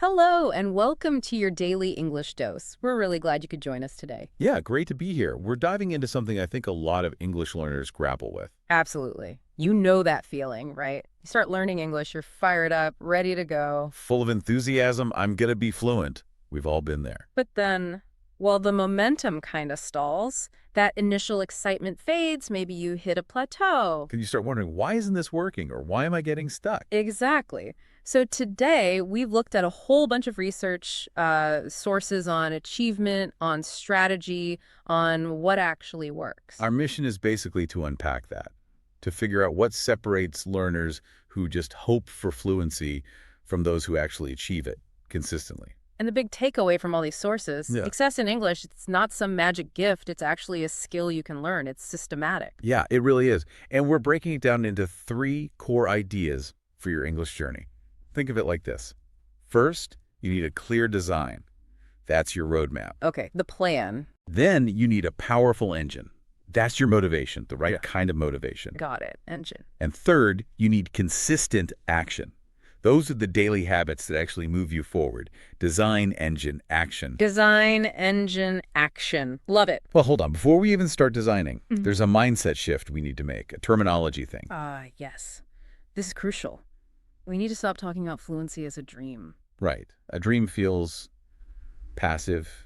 Hello, and welcome to your daily English dose. We're really glad you could join us today. Yeah, great to be here. We're diving into something I think a lot of English learners grapple with. Absolutely. You know that feeling, right? You start learning English, you're fired up, ready to go. Full of enthusiasm, I'm gonna be fluent. We've all been there. But then, well, the momentum kind of stalls. That initial excitement fades. Maybe you hit a plateau. Can you start wondering, why isn't this working, or why am I getting stuck? Exactly. So today, we've looked at a whole bunch of research sources on achievement, on strategy, on what actually works. Our mission is basically to unpack that, to figure out what separates learners who just hope for fluency from those who actually achieve it consistently. And the big takeaway from all these sources, Yeah. success in English, it's not some magic gift. It's actually a skill you can learn. It's systematic. Yeah, it really is. And we're breaking it down into 3 core ideas for your English journey. Think of it like this. First, you need a clear design. That's your roadmap. Okay, the plan. Then you need a powerful engine. That's your motivation, the right kind of motivation. Got it. Engine. And third, you need consistent action. Those are the daily habits that actually move you forward. Design, engine, action. Design, engine, action. Love it. Well, hold on. Before we even start designing, there's a mindset shift we need to make, a terminology thing. Yes. This is crucial. We need to stop talking about fluency as a dream. Right. A dream feels passive,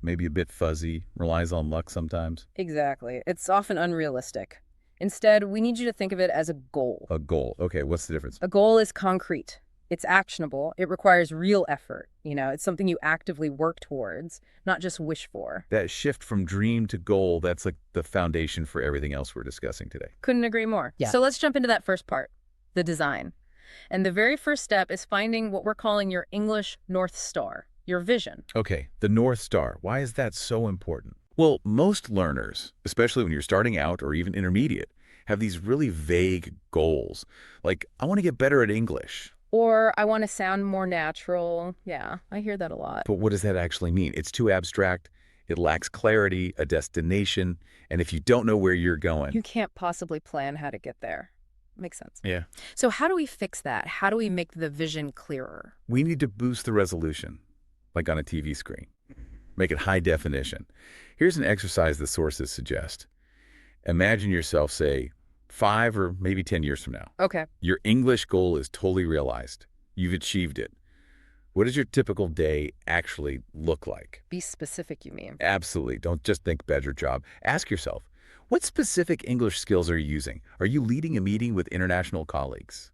maybe a bit fuzzy, relies on luck sometimes. Exactly. It's often unrealistic. Instead, we need you to think of it as a goal. A goal. Okay, what's the difference? A goal is concrete. It's actionable. It requires real effort. It's something you actively work towards, not just wish for. That shift from dream to goal, that's like the foundation for everything else we're discussing today. Couldn't agree more. Yeah. So let's jump into that first part, the design. And the very first step is finding what we're calling your English North Star, your vision. Okay, the North Star. Why is that so important? Well, most learners, especially when you're starting out or even intermediate, have these really vague goals. Like, I want to get better at English. Or I want to sound more natural. Yeah, I hear that a lot. But what does that actually mean? It's too abstract. It lacks clarity, a destination. And if you don't know where you're going... You can't possibly plan how to get there. Makes sense. Yeah. So how do we fix that? How do we make the vision clearer? We need to boost the resolution, like on a TV screen. Make it high definition. Here's an exercise the sources suggest. Imagine yourself, say, 5 or maybe 10 years from now. Okay. Your English goal is totally realized. You've achieved it. What does your typical day actually look like? Be specific, you mean? Absolutely. Don't just think better job. Ask yourself, what specific English skills are you using? Are you leading a meeting with international colleagues?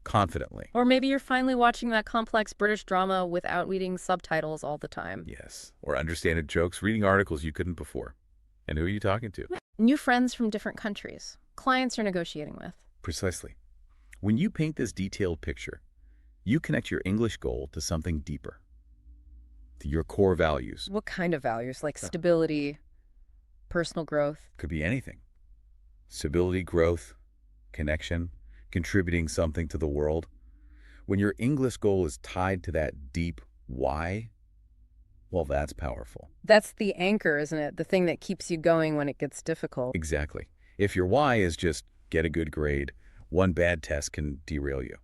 Confidently. Or maybe you're finally watching that complex British drama without reading subtitles all the time. Yes. Or understanding jokes, reading articles you couldn't before. And who are you talking to? New friends from different countries. Clients you're negotiating with. Precisely. When you paint this detailed picture, you connect your English goal to something deeper, to your core values. What kind of values? Like stability, personal growth? Could be anything. Stability, growth, connection, contributing something to the world. When your English goal is tied to that deep why, well, that's powerful. That's the anchor, isn't it? The thing that keeps you going when it gets difficult. Exactly. If your why is just get a good grade, one bad test can derail you.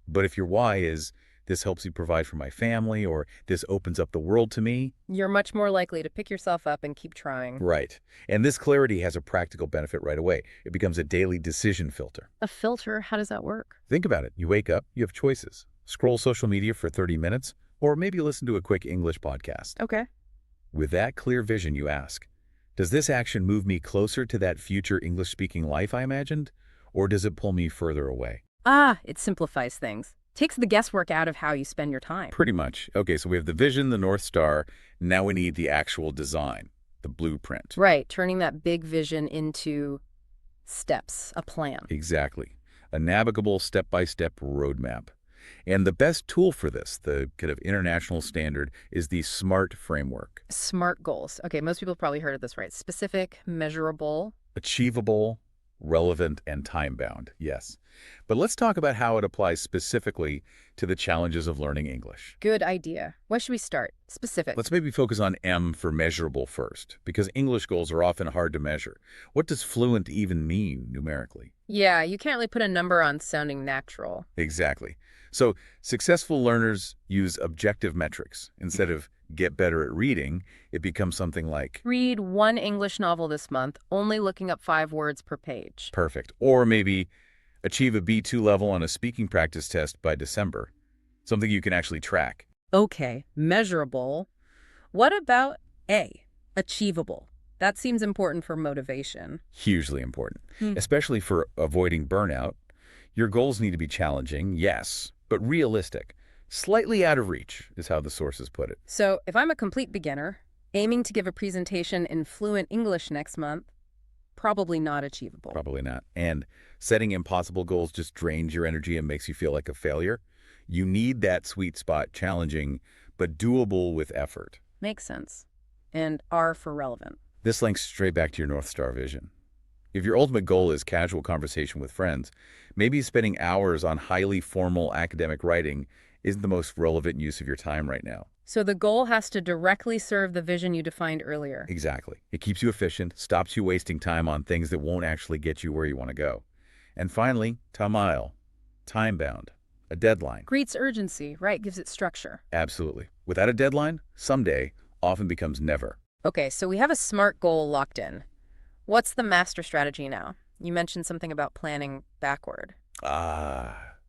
But if your why is this helps you provide for my family, or this opens up the world to me. You're much more likely to pick yourself up and keep trying. Right. And this clarity has a practical benefit right away. It becomes a daily decision filter. A filter? How does that work? Think about it. You wake up, you have choices. Scroll social media for 30 minutes, or maybe listen to a quick English podcast. Okay. With that clear vision, you ask, does this action move me closer to that future English-speaking life I imagined, or does it pull me further away? It simplifies things. Takes the guesswork out of how you spend your time. Pretty much. Okay, so we have the vision, the North Star. Now we need the actual design, the blueprint. Right, turning that big vision into steps, a plan. Exactly. A navigable step-by-step roadmap. And the best tool for this, the kind of international standard, is the SMART framework. SMART goals. Okay, most people have probably heard of this, right? Specific, measurable. Achievable, relevant, and time-bound, yes. But let's talk about how it applies specifically to the challenges of learning English. Good idea. Where should we start? Specific. Let's maybe focus on M for measurable first, because English goals are often hard to measure. What does fluent even mean numerically? Yeah, you can't really put a number on sounding natural. Exactly. So successful learners use objective metrics. Instead of get better at reading, it becomes something like Read one English novel this month, only looking up 5 words per page. perfect. Or maybe achieve a B2 level on a speaking practice test by December. Something you can actually track. Okay, measurable. What about A, achievable? That seems important for motivation. Hugely important, Hmm. especially for avoiding burnout. Your goals need to be challenging, yes, but realistic. Slightly out of reach is how the sources put it. So if I'm a complete beginner, aiming to give a presentation in fluent English next month, probably not achievable. Probably not. And setting impossible goals just drains your energy and makes you feel like a failure. You need that sweet spot, challenging, but doable with effort. Makes sense. And R for relevant. This links straight back to your North Star vision. If your ultimate goal is casual conversation with friends, maybe spending hours on highly formal academic writing isn't the most relevant use of your time right now. So the goal has to directly serve the vision you defined earlier. Exactly. It keeps you efficient, stops you wasting time on things that won't actually get you where you want to go. And finally, tamile, time-bound, a deadline. Greets urgency, right? Gives it structure. Absolutely. Without a deadline, someday often becomes never. Okay, so we have a SMART goal locked in. What's the master strategy now? You mentioned something about planning backward.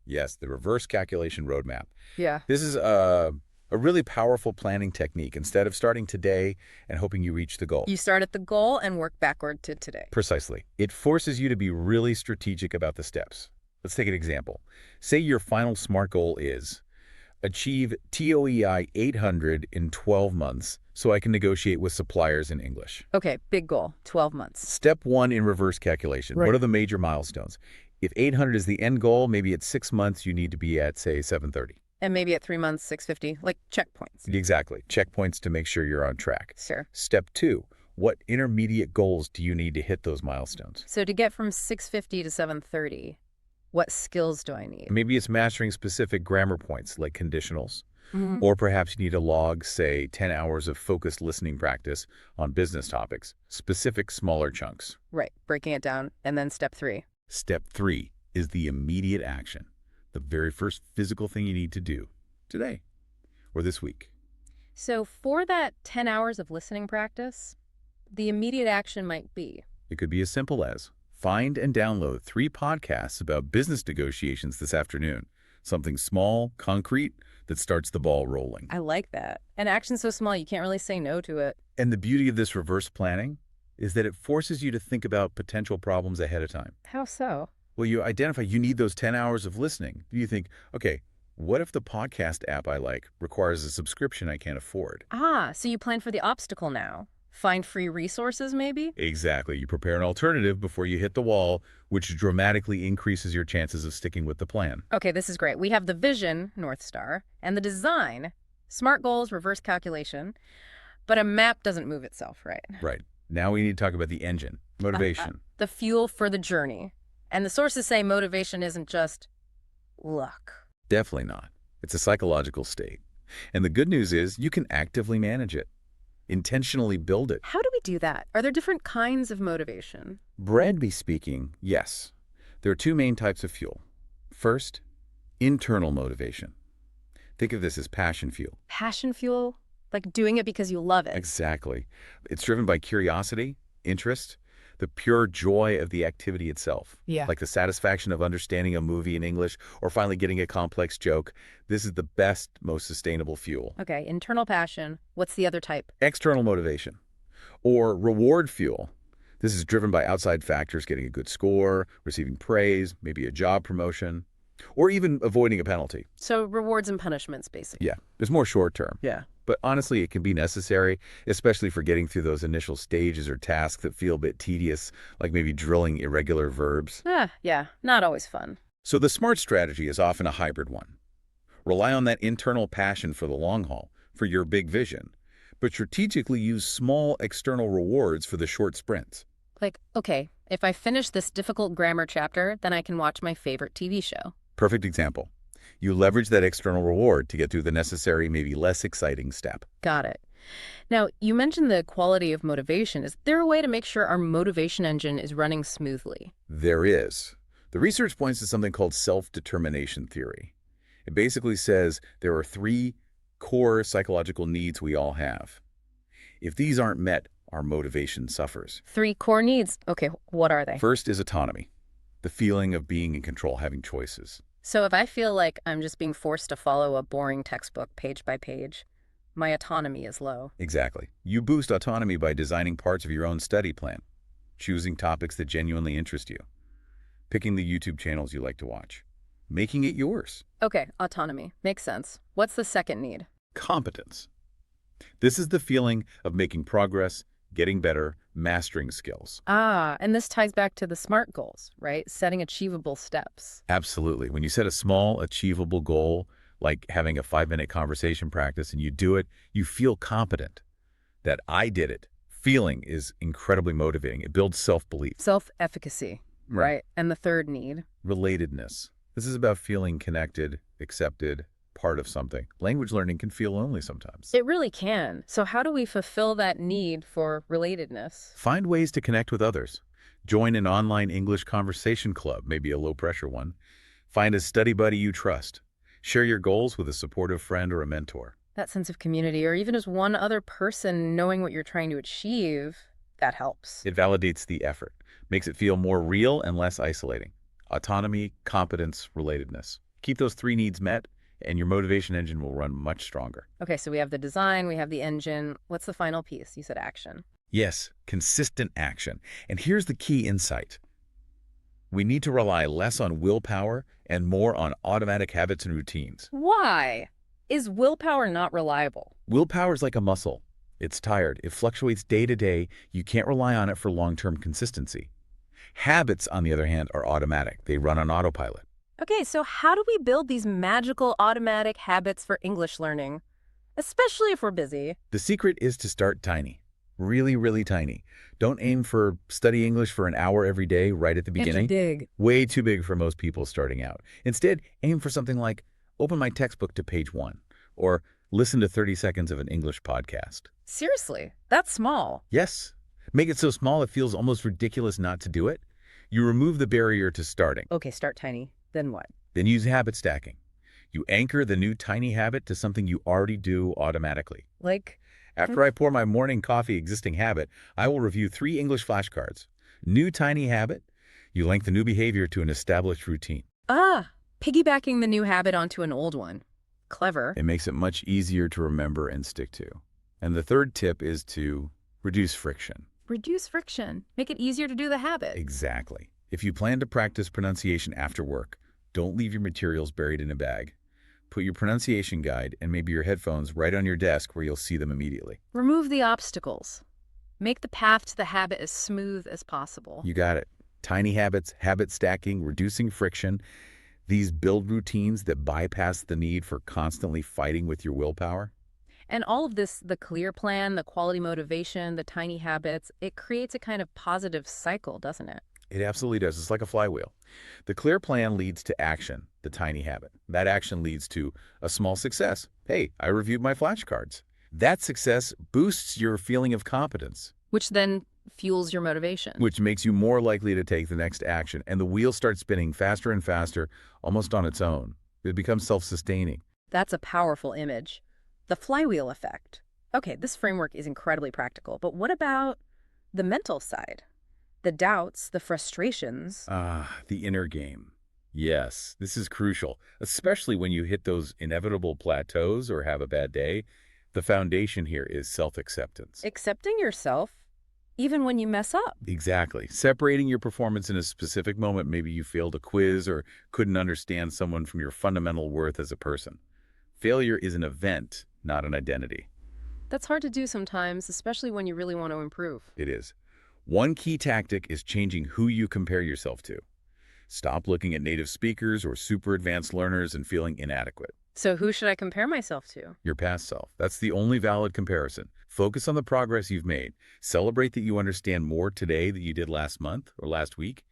Yes, the reverse calculation roadmap. Yeah. This is a really powerful planning technique. Instead of starting today and hoping you reach the goal. You start at the goal and work backward to today. Precisely. It forces you to be really strategic about the steps. Let's take an example. Say your final SMART goal is achieve TOEI 800 in 12 months so I can negotiate with suppliers in English. Okay, big goal, 12 months. Step 1 in reverse calculation. Right. What are the major milestones? If 800 is the end goal, maybe at 6 months you need to be at, say, 730. And maybe at 3 months, 650, like checkpoints. Exactly. Checkpoints to make sure you're on track. Sure. Step 2, what intermediate goals do you need to hit those milestones? So to get from 650 to 730, what skills do I need? Maybe it's mastering specific grammar points like conditionals. Mhm. Or perhaps you need to log, say, 10 hours of focused listening practice on business topics, specific smaller chunks. Right, breaking it down. And then step 3. Step 3 is the immediate action, the very first physical thing you need to do today or this week. So for that 10 hours of listening practice, the immediate action might be, It could be as simple as find and download 3 podcasts about business negotiations this afternoon. Something small, concrete, that starts the ball rolling. I like that. An action's so small you can't really say no to it. And the beauty of this reverse planning is that it forces you to think about potential problems ahead of time. How so? Well, you identify you need those 10 hours of listening. You think, okay, what if the podcast app I like requires a subscription I can't afford? So you plan for the obstacle now. Find free resources, maybe? Exactly. You prepare an alternative before you hit the wall, which dramatically increases your chances of sticking with the plan. Okay, this is great. We have the vision, North Star, and the design, SMART goals, reverse calculation, but a map doesn't move itself, right? Right. Now we need to talk about the engine, motivation. The fuel for the journey. And the sources say motivation isn't just luck. Definitely not. It's a psychological state. And the good news is you can actively manage it, intentionally build it. How do we do that? Are there different kinds of motivation? Broadly speaking, yes. There are 2 main types of fuel. First, internal motivation. Think of this as passion fuel. Passion fuel? Like doing it because you love it. Exactly. It's driven by curiosity, interest, the pure joy of the activity itself. Yeah. Like the satisfaction of understanding a movie in English or finally getting a complex joke. This is the best, most sustainable fuel. Okay, internal passion. What's the other type? External motivation or reward fuel. This is driven by outside factors, getting a good score, receiving praise, maybe a job promotion, or even avoiding a penalty. So rewards and punishments, basically. Yeah, it's more short term. Yeah. But honestly, it can be necessary, especially for getting through those initial stages or tasks that feel a bit tedious, like maybe drilling irregular verbs. Yeah, not always fun. So the SMART strategy is often a hybrid one. Rely on that internal passion for the long haul, for your big vision, but strategically use small external rewards for the short sprints. Like, okay, if I finish this difficult grammar chapter, then I can watch my favorite TV show. Perfect example. You leverage that external reward to get through the necessary, maybe less exciting step. Got it. Now, you mentioned the quality of motivation. Is there a way to make sure our motivation engine is running smoothly? There is. The research points to something called self-determination theory. It basically says there are three core psychological needs we all have. If these aren't met, our motivation suffers. Three core needs. Okay, what are they? First is autonomy, the feeling of being in control, having choices. So if I feel like I'm just being forced to follow a boring textbook page by page, my autonomy is low. Exactly. You boost autonomy by designing parts of your own study plan, choosing topics that genuinely interest you, picking the YouTube channels you like to watch, making it yours. Okay, autonomy. Makes sense. What's the second need? Competence. This is the feeling of making progress, getting better, mastering skills. Ah, and this ties back to the SMART goals, right? Setting achievable steps. Absolutely. When you set a small, achievable goal, like having a 5-minute conversation practice, and you do it, you feel competent. That I did it feeling is incredibly motivating. It builds self-belief. Self-efficacy, right? And the third need? Relatedness. This is about feeling connected, accepted, part of something. Language learning can feel lonely sometimes. It really can. So how do we fulfill that need for relatedness? Find ways to connect with others. Join an online English conversation club, maybe a low-pressure one. Find a study buddy you trust. Share your goals with a supportive friend or a mentor. That sense of community, or even as one other person knowing what you're trying to achieve, that helps. It validates the effort, makes it feel more real and less isolating. Autonomy, competence, relatedness. Keep those three needs met, and your motivation engine will run much stronger. Okay, so we have the design, we have the engine. What's the final piece? You said action. Yes, consistent action. And here's the key insight. We need to rely less on willpower and more on automatic habits and routines. Why? Is willpower not reliable? Willpower is like a muscle. It's tired. It fluctuates day to day. You can't rely on it for long-term consistency. Habits, on the other hand, are automatic. They run on autopilot. Okay, so how do we build these magical automatic habits for English learning, especially if we're busy? The secret is to start tiny. Really, really tiny. Don't aim for study English for an hour every day right at the beginning. Dig. Way too big for most people starting out. Instead, aim for something like open my textbook to page 1 or listen to 30 seconds of an English podcast. Seriously, that's small. Yes. Make it so small it feels almost ridiculous not to do it. You remove the barrier to starting. Okay, start tiny. Then what? Then use habit stacking. You anchor the new tiny habit to something you already do automatically. Like? After I pour my morning coffee existing habit, I will review 3 English flashcards. New tiny habit. You link the new behavior to an established routine. Ah, piggybacking the new habit onto an old one. Clever. It makes it much easier to remember and stick to. And the third tip is to reduce friction. Reduce friction. Make it easier to do the habit. Exactly. If you plan to practice pronunciation after work, don't leave your materials buried in a bag. Put your pronunciation guide and maybe your headphones right on your desk where you'll see them immediately. Remove the obstacles. Make the path to the habit as smooth as possible. You got it. Tiny habits, habit stacking, reducing friction. These build routines that bypass the need for constantly fighting with your willpower. And all of this, the clear plan, the quality motivation, the tiny habits, it creates a kind of positive cycle, doesn't it? It absolutely does. It's like a flywheel. The clear plan leads to action, the tiny habit. That action leads to a small success. Hey, I reviewed my flashcards. That success boosts your feeling of competence, Which then fuels your motivation. which makes you more likely to take the next action. And the wheel starts spinning faster and faster, almost on its own. It becomes self-sustaining. That's a powerful image. The flywheel effect. Okay, this framework is incredibly practical, but what about the mental side? The doubts, the frustrations. Ah, the inner game. Yes, this is crucial, especially when you hit those inevitable plateaus or have a bad day. The foundation here is self-acceptance. Accepting yourself, even when you mess up. Exactly. Separating your performance in a specific moment, maybe you failed a quiz or couldn't understand someone from your fundamental worth as a person. Failure is an event, not an identity. That's hard to do sometimes, especially when you really want to improve. It is. One key tactic is changing who you compare yourself to. Stop looking at native speakers or super advanced learners and feeling inadequate. So who should I compare myself to? Your past self. That's the only valid comparison. Focus on the progress you've made. Celebrate that you understand more today than you did last month or last week.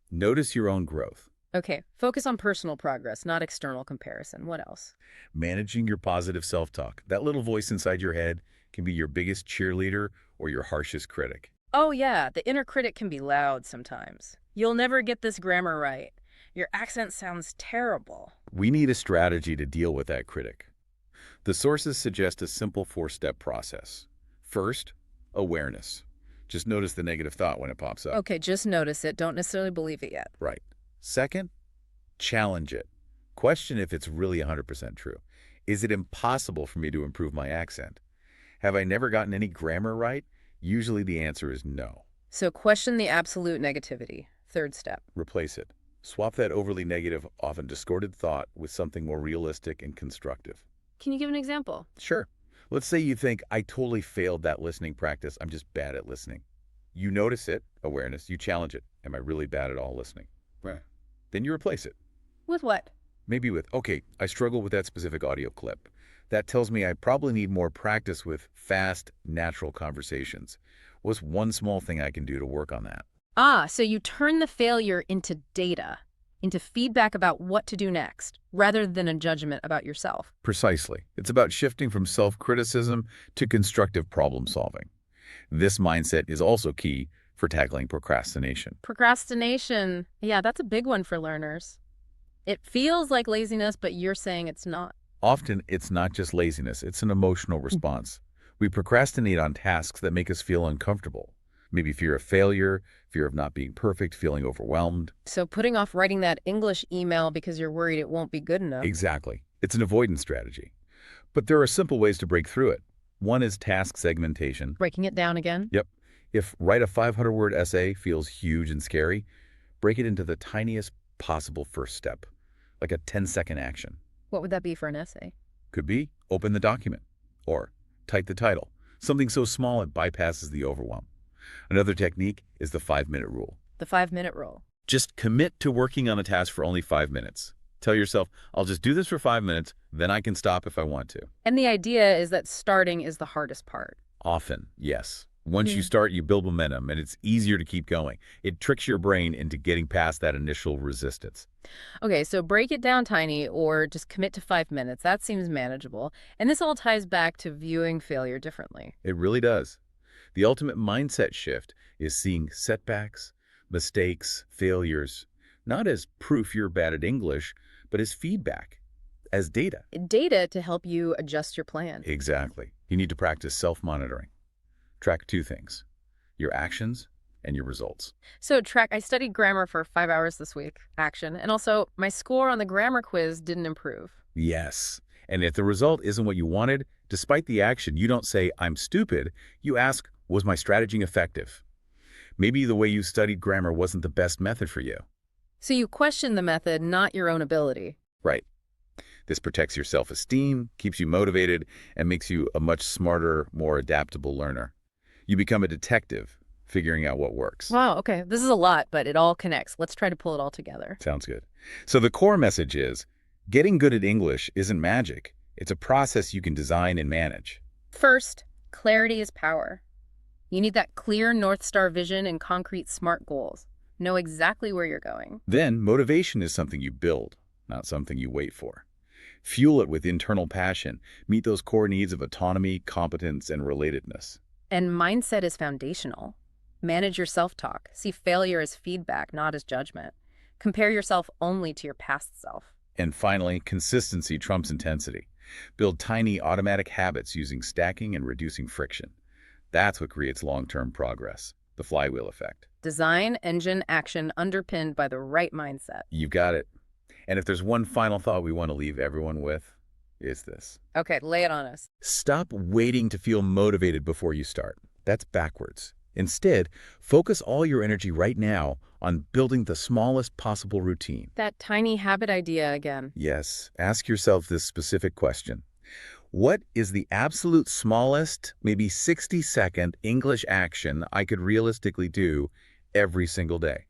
Notice your own growth. Okay, focus on personal progress, not external comparison. What else? Managing your positive self-talk. That little voice inside your head can be your biggest cheerleader or your harshest critic. Oh yeah, the inner critic can be loud sometimes. You'll never get this grammar right. Your accent sounds terrible. We need a strategy to deal with that critic. The sources suggest a simple four-step process. First, awareness. Just notice the negative thought when it pops up. Okay, just notice it. Don't necessarily believe it yet. Right. Second, challenge it. Question if it's really 100% true. Is it impossible for me to improve my accent? Have I never gotten any grammar right? Usually the answer is no. So question the absolute negativity. Third step. Replace it. Swap that overly negative, often distorted thought with something more realistic and constructive. Can you give an example? Sure. Let's say you think, I totally failed that listening practice. I'm just bad at listening. You notice it, awareness, you challenge it. Am I really bad at all listening? Right. Then you replace it. With what? Maybe with, okay, I struggle with that specific audio clip. That tells me I probably need more practice with fast, natural conversations. What's one small thing I can do to work on that? Ah, so you turn the failure into data, into feedback about what to do next, rather than a judgment about yourself. Precisely. It's about shifting from self-criticism to constructive problem solving. This mindset is also key for tackling procrastination. Procrastination, yeah, that's a big one for learners. It feels like laziness, but you're saying it's not. Often, it's not just laziness, it's an emotional response. We procrastinate on tasks that make us feel uncomfortable. Maybe fear of failure, fear of not being perfect, feeling overwhelmed. So putting off writing that English email because you're worried it won't be good enough. Exactly. It's an avoidance strategy. But there are simple ways to break through it. One is task segmentation. Breaking it down again? Yep. If write a 500-word essay feels huge and scary, break it into the tiniest possible first step, like a 10-second action. What would that be for an essay? Could be open the document or type the title, something so small it bypasses the overwhelm. Another technique is the 5-minute rule. The 5-minute rule. Just commit to working on a task for only 5 minutes. Tell yourself, I'll just do this for 5 minutes, then I can stop if I want to. And the idea is that starting is the hardest part. Often, yes. Once you start, you build momentum, and it's easier to keep going. It tricks your brain into getting past that initial resistance. Okay, so break it down tiny or just commit to 5 minutes. That seems manageable. And this all ties back to viewing failure differently. It really does. The ultimate mindset shift is seeing setbacks, mistakes, failures, not as proof you're bad at English, but as feedback, as data. Data to help you adjust your plan. Exactly. You need to practice self-monitoring. Track 2 things, your actions and your results. So I studied grammar for 5 hours this week, action, and also my score on the grammar quiz didn't improve. Yes. And if the result isn't what you wanted, despite the action, you don't say, I'm stupid. You ask, was my strategy effective? Maybe the way you studied grammar wasn't the best method for you. So you question the method, not your own ability. Right. This protects your self-esteem, keeps you motivated, and makes you a much smarter, more adaptable learner. You become a detective, figuring out what works. Wow, okay. This is a lot, but it all connects. Let's try to pull it all together. Sounds good. So the core message is, getting good at English isn't magic. It's a process you can design and manage. First, clarity is power. You need that clear North Star vision and concrete SMART goals. Know exactly where you're going. Then, motivation is something you build, not something you wait for. Fuel it with internal passion. Meet those core needs of autonomy, competence, and relatedness. And mindset is foundational. Manage your self-talk. See failure as feedback, not as judgment. Compare yourself only to your past self. And finally, consistency trumps intensity. Build tiny automatic habits using stacking and reducing friction. That's what creates long-term progress, the flywheel effect. Design, engine, action underpinned by the right mindset. You've got it. And if there's one final thought we want to leave everyone with, it's this. Okay, lay it on us. Stop waiting to feel motivated before you start. That's backwards. Instead, focus all your energy right now on building the smallest possible routine. That tiny habit idea again. Yes, ask yourself this specific question. What is the absolute smallest, maybe 60-second English action I could realistically do every single day?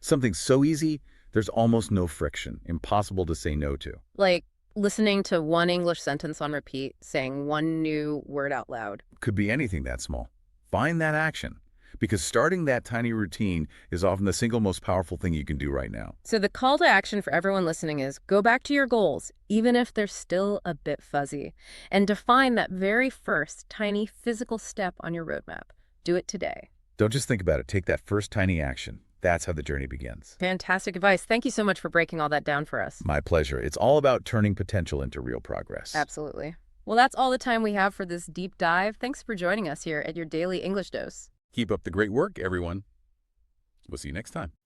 Something so easy, there's almost no friction, impossible to say no to. Like listening to one English sentence on repeat, saying one new word out loud. Could be anything that small. Find that action, because starting that tiny routine is often the single most powerful thing you can do right now. So the call to action for everyone listening is go back to your goals, even if they're still a bit fuzzy, and define that very first tiny physical step on your roadmap. Do it today. Don't just think about it. Take that first tiny action. That's how the journey begins. Fantastic advice. Thank you so much for breaking all that down for us. My pleasure. It's all about turning potential into real progress. Absolutely. Well, that's all the time we have for this deep dive. Thanks for joining us here at your daily English dose. Keep up the great work, everyone. We'll see you next time.